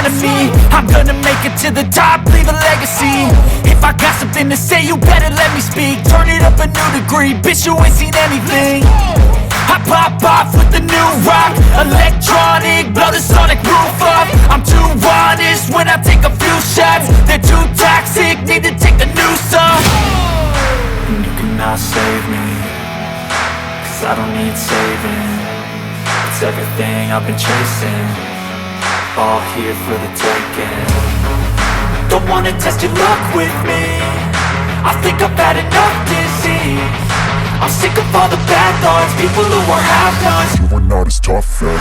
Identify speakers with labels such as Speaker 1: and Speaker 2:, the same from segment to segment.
Speaker 1: front of me. I'm gonna make it to the top, leave a legacy. If I got something to say, you better let me speak. Turn it up a new degree, bitch, you ain't seen anything. I pop off with the new rock, electronic, blow the sonic roof up. I'm too honest when I take a few shots. They're too toxic, need to take the noose off. And you cannot save me, cause I don't need saving. It's everything I've been chasing, all here for the taking. Don't wanna test your luck with me, I think I've had enough disease. I'm sick of all the bad thoughts, people who are half-nots.
Speaker 2: You were not as tough as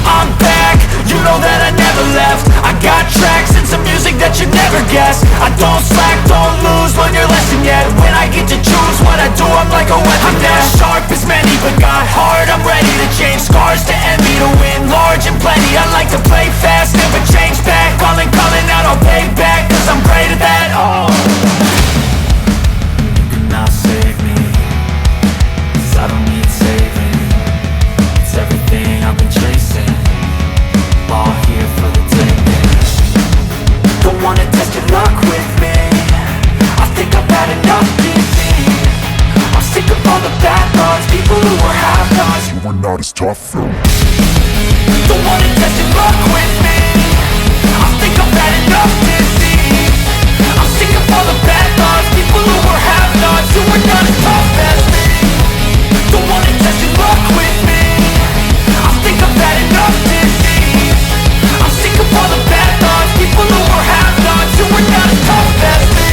Speaker 1: I'm back, you know that I never left. I got tracks and some music that you never guess. I don't slack, don't lose, learn your lesson yet. When I get to choose what I do, I'm like a weapon. I'm not sharp as many, but got hard, I'm ready to change. Scars to envy, to win large and plenty. I like to play fast, never change back. Calling out, I'll pay back, cause I'm great at that. Oh, you cannot save me, cause I don't need saving. It's everything I've been chasing, all here for the taking. Don't wanna test your luck with me, I think I've had enough disease. I'm sick of all the bad thoughts, people who are half-nots.
Speaker 2: you were not as tough though.
Speaker 1: Don't wanna test your luck with me, I think I've had enough disease. I'm sick of all the bad thoughts, people who are half-nots, who are not as tough as me. Don't wanna test your luck with me, I think I've had enough disease. I'm sick of all the bad thoughts, people who are half-nots, who are not as tough as me.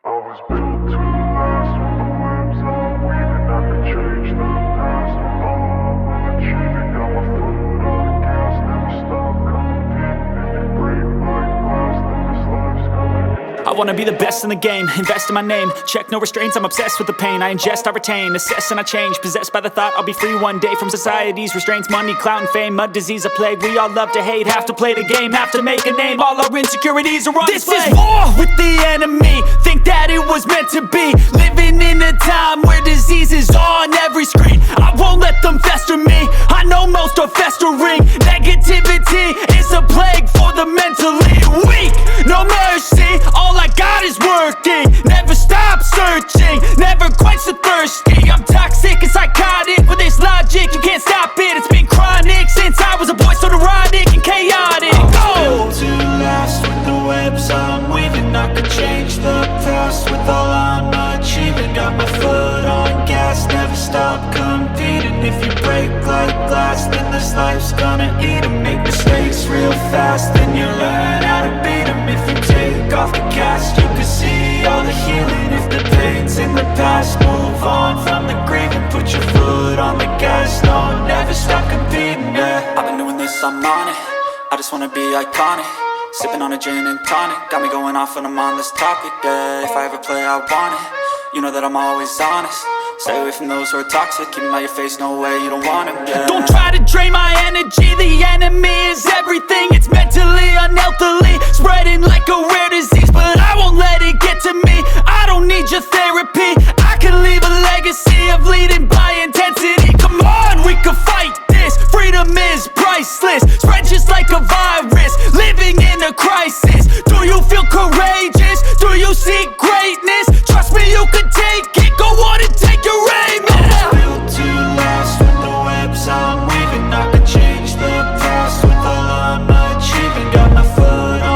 Speaker 2: I was built to last with the webs I'm weaving. I could change the past with all I'm achieving. Got my foot on the gas, never stop competing. If you break like glass, then this life's gonna end.
Speaker 3: I wanna be the best in the game, invest in my name. Check no restraints, I'm obsessed with the pain. I ingest, I retain, assess and I change. Possessed by the thought I'll be free one day from society's restraints. Money, clout and fame, mud, disease, a plague. We all love to hate, have to play the game, have to make a name. All our insecurities are on
Speaker 1: This
Speaker 3: display.
Speaker 1: is war with the enemy, think that it was meant to be. Living in a time where disease is on every screen. I won't let them fester me, I know most are festering. Negativity is a plague for the mentally weak. No mercy, all I got is working. Never stop searching, never quench the thirsty. I'm toxic and psychotic, with this logic you can't stop it. It's been chronic since I was a boy, so neurotic and chaotic. Go! To last with the webs I'm weaving, I could change the past with all I'm achieving. Got my foot on gas, never stop competing. If you break like glass, then this life's gonna eat 'em. Make mistakes real fast, then you learn how to beat 'em. If you take off the cast, you can see all the healing. If the pain's in the past, move on from the grieving. Put your foot on the gas, no, never stop competing, yeah. I've been doing this, I'm on it, I just wanna be iconic. Sipping on a gin and tonic, got me going off when I'm on this topic, yeah. If I ever play, I want it, you know that I'm always honest. Stay away from those who are toxic, keep them out your face, no way, you don't want them, yeah. Don't try to drain my energy, the enemy is everything. It's mentally, unhealthily, spreading like a rare disease. But I won't let it get to me, I don't need your therapy. I can leave a legacy of leading by intensity. Come on, we can fight this, freedom is priceless. Spread just like a virus, living in a crisis. Do you feel courageous? Do you seek greatness? Trust me, you can take it, go on and take your aim, yeah. I was built to last with the webs I'm weaving. I could change the past with all I'm achieving. Got my foot on